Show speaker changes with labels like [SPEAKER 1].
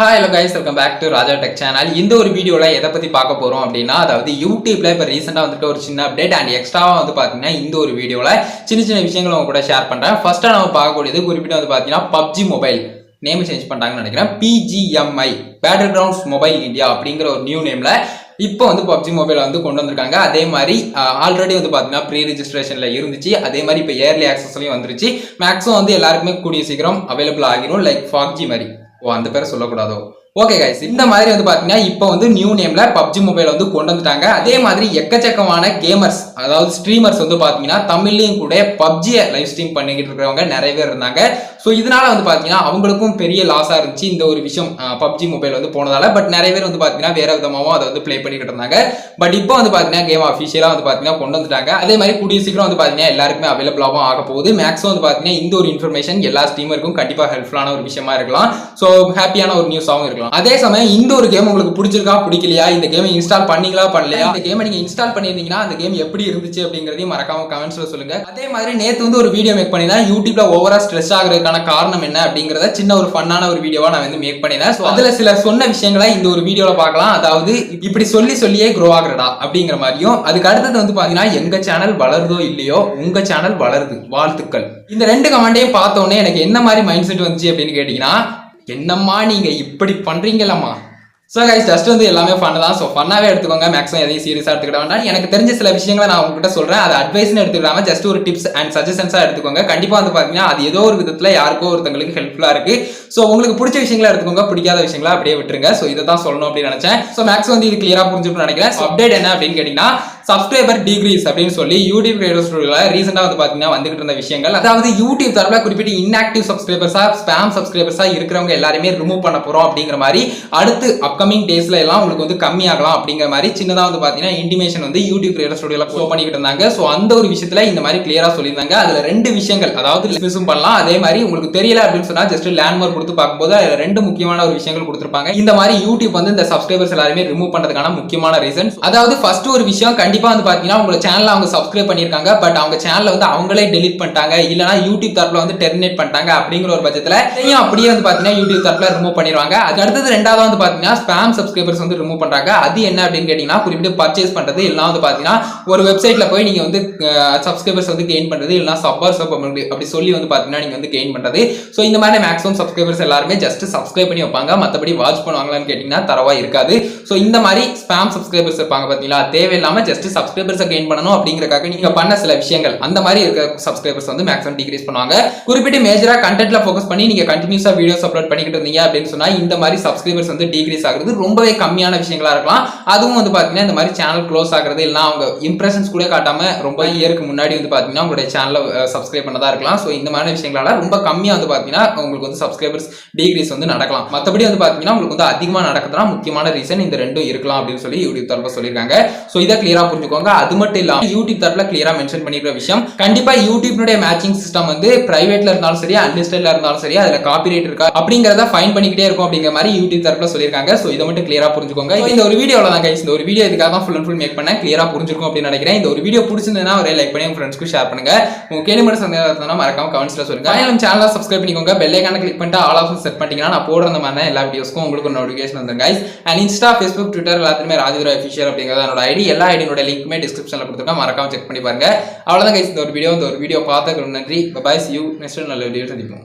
[SPEAKER 1] Hi hello guys, welcome back to Raja Tech Channel. இந்த ஒரு வீடியோல எதை பத்தி பார்க்க போறோம் அப்படின்னா, அதாவது YouTubeல இப்ப ரீசெண்டா வந்துட்டு ஒரு சின்ன அப்டேட் அண்ட் எக்ஸ்ட்ராவா வந்து பாத்தீங்கன்னா இந்த ஒரு வீடியோல சின்ன விஷயங்களை உங்க கூட ஷேர் பண்றேன். ஃபர்ஸ்டா நம்ம பார்க்கக்கூடியது குறிப்பிட்ட வந்து பாத்தீங்கன்னா PUBG மொபைல் நேம் சேஞ்ச் பண்ணிட்டாங்கன்னு நினைக்கிறேன். PGMI battle grounds mobile India அப்படிங்கிற ஒரு நியூ நேம்ல இப்போ வந்து PUBG மொபைல் வந்து கொண்டு வந்திருக்காங்க. அதே மாதிரி ஆல்ரெடி வந்து பாத்தீங்கன்னா ப்ரீ ரெஜிஸ்ட்ரேஷன்ல இருந்துச்சு. அதே மாதிரி இப்போ இயர்லி ஆக்சஸ்லயும் வந்துருச்சு. மேக்ஸிமம் வந்து எல்லாருக்குமே கூடிய சீக்கிரம் அவைலபிள் ஆகிரும். லைக் ஃபாக்ஜி மாதிரி அந்த பேரை சொல்லக்கூடாதோ. ஓகே கைஸ், இந்த மாதிரி வந்து பாத்தீங்கன்னா இப்போ வந்து நியூ நேம்ல PUBG மொபைல் வந்து கொண்டு வந்துட்டாங்க. அதே மாதிரி எக்கச்சக்கமான கேமர்ஸ் அதாவது ஸ்ட்ரீமர்ஸ் வந்து பாத்தீங்கன்னா தமிழ்லயும் கூட PUBG லைவ் ஸ்ட்ரீம் பண்ணிக்கிட்டு இருக்கிறவங்க நிறைய பேர் இருந்தாங்க. ஸோ இதனால வந்து பாத்தீங்கன்னா அவங்களுக்கும் பெரிய லாஸா இருந்துச்சு இந்த ஒரு விஷயம் PUBG மொபைல் வந்து போனதால. பட் நிறைய பேர் வந்து பாத்தீங்கன்னா வேற விதமாவும் அதை வந்து பிளே பண்ணிக்கிட்டு இருந்தாங்க. பட் இப்போ வந்து பாத்தீங்கன்னா கேம் அஃபிஷியலா வந்து பாத்தீங்கன்னா கொண்டு வந்துட்டாங்க. அதே மாதிரி கூடிய சீக்கிரம் வந்து பாத்தீங்கன்னா எல்லாருக்குமே அவைலபிளாகவும் ஆக போகுது. மேக்ஸிமம் வந்து பாத்தீங்கன்னா இந்த ஒரு இன்ஃபர்மேஷன் எல்லா ஸ்ட்ரீமருக்கும் கண்டிப்பா ஹெல்ப்ஃபுல்லான ஒரு விஷயமா இருக்கலாம். ஸோ ஹாப்பியான ஒரு நியூஸாகவும் இருக்கலாம். அதே சமயம் இந்த ஒரு கேம் உங்களுக்கு பிடிச்சிருக்கா பிடிக்கலையா, இந்த கேமை இன்ஸ்டால் பண்ணீங்களா பண்ணலையா, இந்த கேமை நீங்க இன்ஸ்டால் பண்ணிருந்தீங்கன்னா அந்த கேம் எப்படி இருந்துச்சு அப்படிங்கறதையும் மறக்காம கமெண்ட்ஸ்ல சொல்லுங்க. அதே மாதிரி நேத்து வந்து ஒரு வீடியோ மேக் பண்ணிதான் யூடியூப்ல ஓவரா ஸ்ட்ரெஸ் ஆகிறதுக்கான காரணம் என்ன அப்படிங்கறத சின்ன ஒரு ஃபன்னான ஒரு வீடியோவா நான் வந்து மேக் பண்ணினேன். ஸோ அதுல சில சொன்ன விஷயங்களை இந்த ஒரு வீடியோல பார்க்கலாம். அதாவது இப்படி சொல்லியே க்ரோ ஆகுறடா அப்படிங்கிற மாதிரியும், அதுக்கு அடுத்தது வந்து பாத்தீங்கன்னா எங்க சேனல் வளருதோ இல்லையோ உங்க சேனல் வளருது வாழ்த்துக்கள். இந்த ரெண்டு கமெண்டையும் பார்த்தோன்னே எனக்கு என்ன மாதிரி மைண்ட் செட் வந்துச்சு அப்படின்னு கேட்டீங்கன்னா, என்னம்மா நீங்க இப்படி பண்றீங்களம்மா. ஸோ கைஸ் ஜஸ்ட் வந்து எல்லாமே ஃபன் தான். ஸோ ஃபன்னாவே எடுத்துக்கோங்க. மேக்ஸிமம் எதையும் சீரியஸாக எடுத்துக்கிட வேண்டாம். எனக்கு தெரிஞ்ச சில விஷயங்களை நான் உங்ககிட்ட சொல்றேன். அது அட்வைஸ்னு எடுத்துக்கிடாம ஜஸ்ட் ஒரு டிப்ஸ் அண்ட் சஜஷன்ஸாக எடுத்துக்கோங்க. கண்டிப்பா வந்து பாத்தீங்கன்னா அது ஏதோ ஒரு விதத்துல யாருக்கோ ஒருத்தங்களுக்கு ஹெல்ப்ஃபுல்லா இருக்கு. ஸோ உங்களுக்கு பிடிச்ச விஷயங்களை எடுத்துக்கோங்க, பிடிக்காத விஷயங்களை அப்படியே விட்டுருங்க. ஸோ இதை தான் சொல்லணும் அப்படின்னு நினைச்சேன். ஸோ மேக்ஸ் வந்து இது கிளியரா புரிஞ்சுக்கணும்னு நினைக்கிறேன். அப்டேட் என்ன அப்படின்னு கேட்டீங்கன்னா, சப்ஸ்கிரைபர் டிகிரீஸ் அப்படின்னு சொல்லி யூடியூப் கிரியேட்டர் ஸ்டுடியோல ரீசெண்டா வந்து பாத்தீங்கன்னா வந்துகிட்டு இருந்த விஷயங்கள், அதாவது யூடியூப் தரப்புல குறிப்பிட்ட இன்ஆக்டிவ் சப்ஸ்கிரைபர்ஸா ஸ்பாம் சப்ஸ்கிரைபர்ஸா இருக்கிறவங்க எல்லாருமே ரிமூவ் பண்ண போறோம் அப்படிங்கிற மாதிரி அடுத்து அப்கமிங் டேஸ்ல எல்லாம் உங்களுக்கு வந்து கம்மியாகலாம் அப்படிங்கிற மாதிரி சின்னதா வந்து பாத்தீங்கன்னா இன்டிமேஷன் வந்து யூடியூப் கிரியேட்டர் ஸ்டுடியோல ஷோ பண்ணிக்கிட்டு இருந்தாங்க. ஸோ அந்த ஒரு விஷயத்துல இந்த மாதிரி கிளியரா சொல்லியிருந்தாங்க. அதுல ரெண்டு விஷயங்கள், அதாவது மிஸ்ஸும் பண்ணலாம். அதே மாதிரி உங்களுக்கு தெரியல அப்படின்னு சொன்னா ஜஸ்ட் லேண்ட்மார்க் கொடுத்து பார்க்கும்போது அதுல ரெண்டு முக்கியமான ஒரு விஷயங்கள் கொடுத்திருப்பாங்க. இந்த மாதிரி யூடியூப் வந்து இந்த சப்ஸ்கிரைபர்ஸ் எல்லாருமே ரிமூவ் பண்றதுக்கான முக்கியமான ரீசன். அதாவது ஃபர்ஸ்ட் ஒரு விஷயம், கண்டிப்பா வந்து பாத்தீங்கன்னா உங்க சேனல்ல அவங்க சப்ஸ்கிரைப் பண்ணிருக்காங்க, பட் அவங்க சேனல்ல வந்து அவங்களே டெலீட் பண்ணிட்டாங்க, இல்லனா யூடியூப் தரப்புல வந்து டெர்மினேட் பண்ணிட்டாங்க அப்படிங்கிற ஒரு பட்சத்துல அப்படியே வந்து பாத்தீங்கன்னா யூடியூப் தரப்புல ரிமூவ் பண்ணிடுவாங்க. அதுக்கு அடுத்தது ரெண்டாவது வந்து பாத்தீங்கன்னா ஸ்பாம் சப்ஸ்கிரைபர்ஸ் வந்து ரிமூவ் பண்றாங்க. அது என்ன அப்படின்னு கேட்டீங்கன்னா, குறிப்பிட்டு பர்ச்சேஸ் பண்றது, இல்லனா வந்து பாத்தீங்கன்னா ஒரு வெப்சைட்ல போய் நீங்க வந்து சப்ஸ்கிரைபர்ஸ் வந்து கெயின் பண்றது, இல்லனா சப்பர்ஸ் அப்படி சொல்லி வந்து பாத்தீங்கன்னா நீங்க வந்து கெயின் பண்றது. சோ இந்த மாதிரி மேக்ஸிமம் சப்ஸ்கிரைபர்ஸ் எல்லாரும் ஜஸ்ட் சப்ஸ்கிரைப் பண்ணி வைப்பாங்க, மத்தபடி வாட்ச் பண்ணுவாங்களான்னு கேட்டீங்கன்னா தரவா இருக்காது. சோ இந்த மாதிரி ஸ்பாம் சப்ஸ்கிரைபர்ஸ் இருப்பாங்க பாத்தீங்களா, தேவையில்லாம ஜஸ்ட் சப்ஸ்கிரைபர்ஸ் கெயின் பண்ணணும் அப்படிங்கறதுக்காக நீங்க பண்ண சில விஷயங்கள், அந்த மாதிரி இருக்க சப்ஸ்கிரைபர்ஸ் வந்து மேக்ஸிமம் டிக்ரீஸ் பண்ணுவாங்க. குறிப்பிட்ட மேஜரா கண்டென்ட்ல ஃபோக்கஸ் பண்ணி நீங்க கண்டினியூஸா வீடியோஸ் அப்லோட் பண்ணிக்கிட்டு இருந்தீங்க அப்படின்னு சொன்னா இந்த மாதிரி சப்ஸ்கிரைபர்ஸ் வந்து டிக்ரீஸ் ஆகுறது ரொம்பவே கம்மியான விஷயங்களா இருக்கலாம். அதுவும் வந்து பாத்தீங்கன்னா இந்த மாதிரி சேனல் க்ளோஸ் ஆகுறது, இல்லனா அவங்க இம்ப்ரெஷன்ஸ் கூட காட்டாம ரொம்ப இயருக்கு முன்னாடி வந்து பாத்தீங்கன்னா உங்களுடைய சேனலை சப்ஸ்கிரைப் பண்ணதா இருக்கலாம். சோ இந்த மாதிரி விஷயங்களால ரொம்ப கம்மியா வந்து பாத்தீங்கன்னா உங்களுக்கு வந்து சப்ஸ்கிரைபர்ஸ் டிக்ரீஸ் வந்து நடக்கலாம். மத்தபடி வந்து பாத்தீங்கன்னா உங்களுக்கு வந்து அதிகமா நடக்குதுன்னா முக்கியமான ரீசன் இந்த ரெண்டும் இருக்கலாம் அப்படின்னு சொல்லி யூடியூப் தரப்புல சொல்லியிருக்காங்க. சோ இதை கிளியரா புரிஞ்சுக்கோங்க. அது மட்டும் இல்லாம யூடியூப் தரப்புல கிளியரா மென்ஷன் பண்ணிருக்கிற விஷயம், கண்டிப்பா யூடியூப்னுடைய மேட்சிங் சிஸ்டம் வந்து பிரைவேட்ல இருந்தாலும் சரி அன்லிஸ்டட்ல இருந்தாலும் சரி அதுல காப்பிரைட் இருக்கா அப்படிங்கறத ஃபைன் பண்ணிக்கிட்டே இருக்கும் அப்படிங்கிற மாதிரி யூடியூப் தரப்புல சொல்லிருக்காங்க. சோ இதை மட்டும் கிளியரா புரிஞ்சுக்கோங்க. இந்த ஒரு வீடியோல தான் கைஸ், இந்த ஒரு வீடியோ இதுக்காக தான் ஃபுல் அண்ட் ஃபுல் மேக் பண்ணேன். கிளியரா புரிஞ்சிருக்கும் அப்படின்னு நினைக்கிறேன். இந்த ஒரு வீடியோ பிடிச்சிருந்தா ஒரே லைக் பண்ணி உங்க ஃப்ரெண்ட்ஸ்க்கு ஷேர் பண்ணுங்க. உங்க கேள்வி மட்டும் சந்தேகம் இருந்தா மறக்காம கமெண்ட்ஸ்ல சொல்லுங்க. நம்ம சேனலை சப்ஸ்கிரைப் பண்ணிக்கோங்க, பெல் ஐகானை கிளிக் பண்ணிட்டு ஆல் ஆப்ஷன் செட் பண்ணிட்டீங்கன்னா நான் போடுற மாதிரி எல்லா வீடியோஸ்க்கும் உங்களுக்கு நோட்டிஃபிகேஷன் வந்துரும் guys. And Insta, Facebook, Twitter எல்லாத்துலயுமே ராஜதுரை அஃபிஷியல் அப்படிங்கறது என்னோட ஐடி. எல்லா ஐடியோட லிங்க்குமே டிஸ்கிரிப்ஷன்ல கொடுத்துருக்கேன், மறக்காம செக் பண்ணி பாருங்க. அவ்வளவுதான் கைஸ் இந்த ஒரு வீடியோ பார்த்ததுக்கு நன்றி. பை, see you next நல்ல வீடியோ சந்திப்போம்.